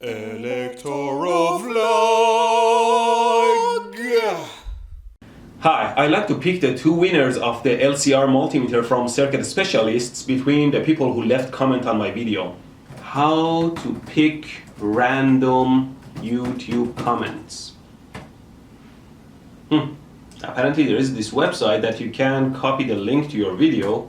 ElectroVLOG. Hi, I like to pick the two winners of the LCR multimeter from Circuit Specialists between the people who left comment on my video. How to pick random YouTube comments. Apparently there is this website that you can copy the link to your video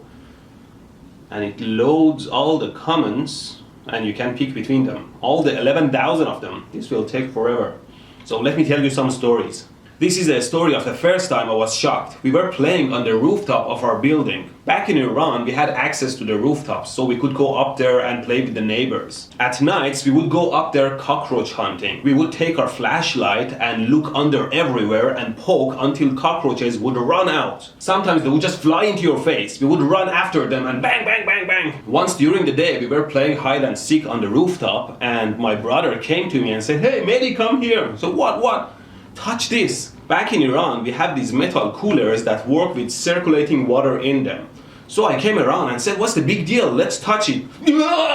and it loads all the comments and you can pick between them. All the 11,000 of them. This will take forever. So let me tell you some stories. This is a story of the first time I was shocked. We were playing on the rooftop of our building. Back in Iran, we had access to the rooftops, so we could go up there and play with the neighbors. At nights, we would go up there cockroach hunting. We would take our flashlight and look under everywhere and poke until cockroaches would run out. Sometimes they would just fly into your face. We would run after them and bang, bang, bang, bang. Once during the day, we were playing hide and seek on the rooftop and my brother came to me and said, "Hey, Mehdi, come here." So what? Touch this. Back in Iran, we have these metal coolers that work with circulating water in them. So I came around and said, "What's the big deal? Let's touch it."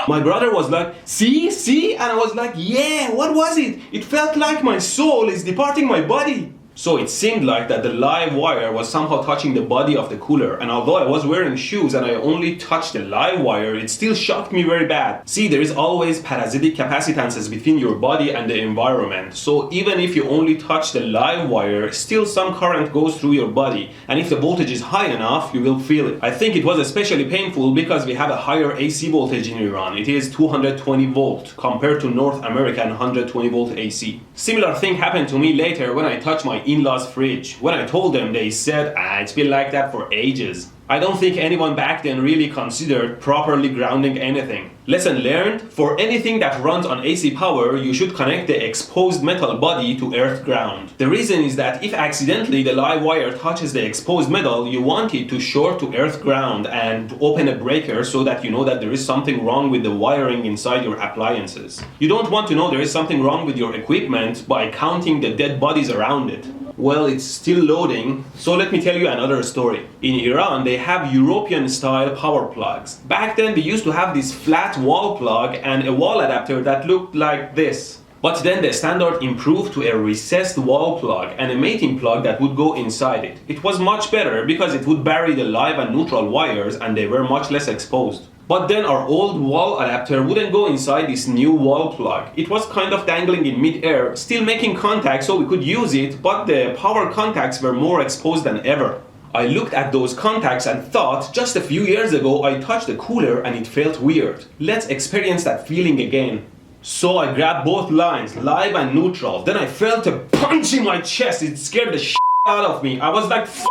My brother was like, see? And I was like, yeah, what was it? It felt like my soul is departing my body. So it seemed like that the live wire was somehow touching the body of the cooler, and although I was wearing shoes and I only touched the live wire, it still shocked me very bad. See, there is always parasitic capacitances between your body and the environment, so even if you only touch the live wire, still some current goes through your body, and if the voltage is high enough, you will feel it. I think it was especially painful because we have a higher AC voltage in Iran. It is 220 volt compared to North American 120 volt AC. Similar thing happened to me later when I touched my in-laws fridge. When I told them, they said, it's been like that for ages. I don't think anyone back then really considered properly grounding anything. Lesson learned, for anything that runs on AC power, you should connect the exposed metal body to earth ground. The reason is that if accidentally the live wire touches the exposed metal, you want it to short to earth ground and to open a breaker so that you know that there is something wrong with the wiring inside your appliances. You don't want to know there is something wrong with your equipment by counting the dead bodies around it. Well, it's still loading, so let me tell you another story. In Iran, they have European-style power plugs. Back then, they used to have this flat wall plug and a wall adapter that looked like this. But then the standard improved to a recessed wall plug and a mating plug that would go inside it. It was much better because it would bury the live and neutral wires and they were much less exposed. But then our old wall adapter wouldn't go inside this new wall plug. It was kind of dangling in mid-air, still making contact so we could use it, but the power contacts were more exposed than ever. I looked at those contacts and thought, just a few years ago I touched the cooler and it felt weird. Let's experience that feeling again. So I grabbed both lines, live and neutral. Then I felt a punch in my chest. It scared the shit out of me. I was like, F***.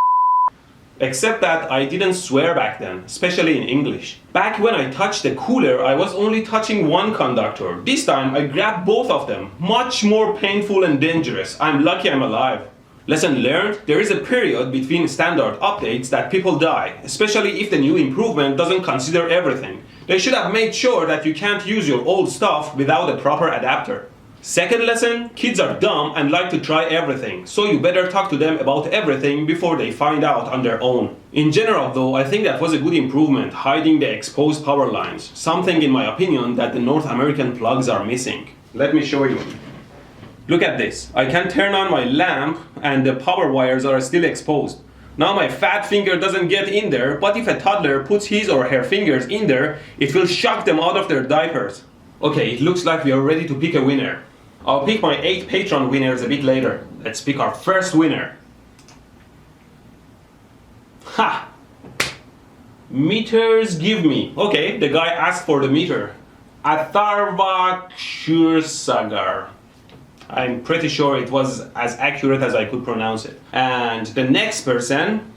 Except that I didn't swear back then, especially in English. Back when I touched the cooler, I was only touching one conductor. This time I grabbed both of them. Much more painful and dangerous. I'm lucky I'm alive. Lesson learned, there is a period between standard updates that people die, especially if the new improvement doesn't consider everything. They should have made sure that you can't use your old stuff without a proper adapter. Second lesson, kids are dumb and like to try everything, so you better talk to them about everything before they find out on their own. In general though, I think that was a good improvement, hiding the exposed power lines, something in my opinion that the North American plugs are missing. Let me show you. Look at this. I can turn on my lamp and the power wires are still exposed. Now my fat finger doesn't get in there, but if a toddler puts his or her fingers in there, it will shock them out of their diapers. Okay, it looks like we are ready to pick a winner. I'll pick my 8 Patreon winners a bit later. Let's pick our first winner. Ha! Meters give me. Okay, the guy asked for the meter. Atharva. I'm pretty sure it was as accurate as I could pronounce it. And the next person,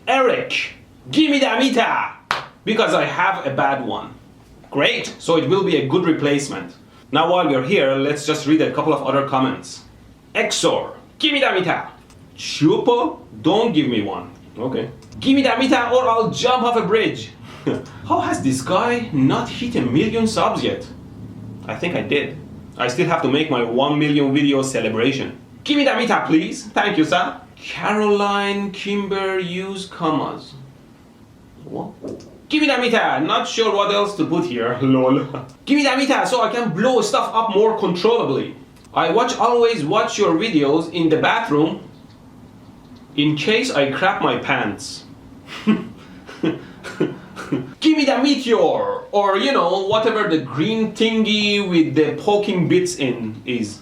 Eric, give me the meter! Because I have a bad one. Great, so it will be a good replacement. Now while we're here, let's just read a couple of other comments. Exor, give me the meter. Chupo, don't give me one. Okay. Give me the meter or I'll jump off a bridge. How has this guy not hit 1 million subs yet? I think I did. I still have to make my 1 million video celebration. Give me the meter, please. Thank you, sir. Caroline Kimber use commas. What? Give me that meter. Not sure what else to put here. Lol. Give me that meter so I can blow stuff up more controllably. I always watch your videos in the bathroom in case I crap my pants. Give me the meteor, or you know, whatever the green thingy with the poking bits in is.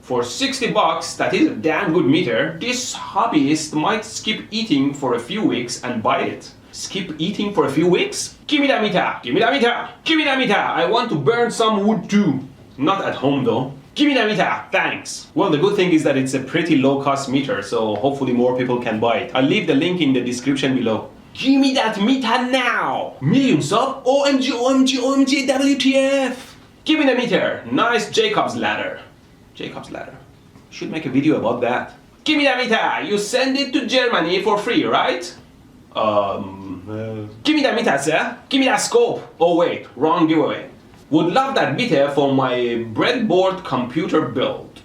For 60 bucks, that is a damn good meter. This hobbyist might skip eating for a few weeks and buy it. Skip eating for a few weeks? Give me that meter, give me that meter, give me that meter. I want to burn some wood too. Not at home though. Give me that meter, thanks. Well, the good thing is that it's a pretty low-cost meter, so hopefully more people can buy it. I'll leave the link in the description below. Give me that meter now! Millions of OMG, OMG, OMG, WTF! Give me the meter. Nice Jacob's ladder. Jacob's ladder. Should make a video about that. Give me that meter. You send it to Germany for free, right? Give me that meter, sir. Give me that scope. Oh wait, wrong giveaway. Would love that meter for my breadboard computer build.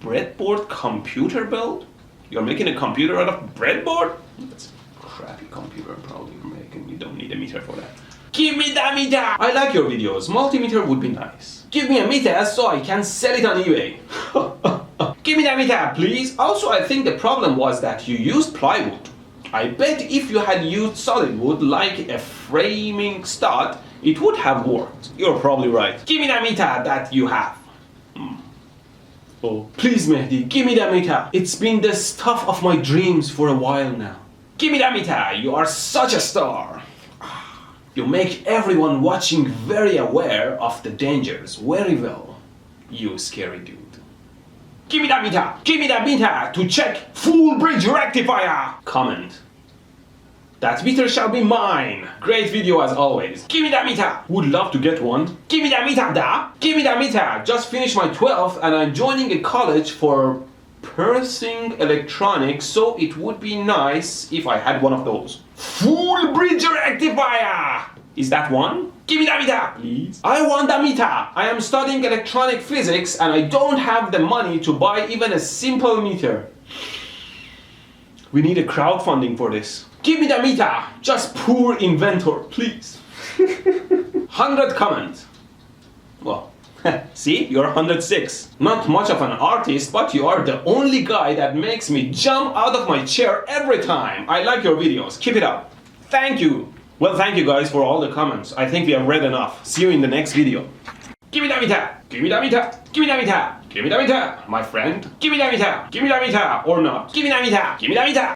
Breadboard computer build? You're making a computer out of breadboard? That's a crappy computer probably you're making. You don't need a meter for that. Give me that meter! I like your videos. Multimeter would be nice. Give me a meter so I can sell it on eBay. Give me that meter, please. Also, I think the problem was that you used plywood. I bet if you had used solid wood like a framing stud, it would have worked. You're probably right. Give me that meter that you have. Oh, please Mehdi, give me that meter. It's been the stuff of my dreams for a while now. Give me that meter. You are such a star. You make everyone watching very aware of the dangers very well. You scary dude. Give me that meter. Give me that meter to check full bridge rectifier. Comment. That meter shall be mine. Great video as always. Give me that meter. Would love to get one. Give me that meter, da. Give me that meter. Just finished my 12th and I'm joining a college for pursing electronics, so it would be nice if I had one of those. Full bridge rectifier. Is that one? Give me that meter, please. I want that meter. I am studying electronic physics and I don't have the money to buy even a simple meter. We need a crowdfunding for this. Give me the meter. Just poor inventor, please. 100 comments. Well, see, you're 106. Not much of an artist, but you are the only guy that makes me jump out of my chair every time. I like your videos. Keep it up. Thank you. Well, thank you guys for all the comments. I think we have read enough. See you in the next video. Give me that meter. Give me that meter. Give me that meter. Give me that meter, my friend. Give me that meter. Give me that meter or not. Give me that meter. Give me that meter.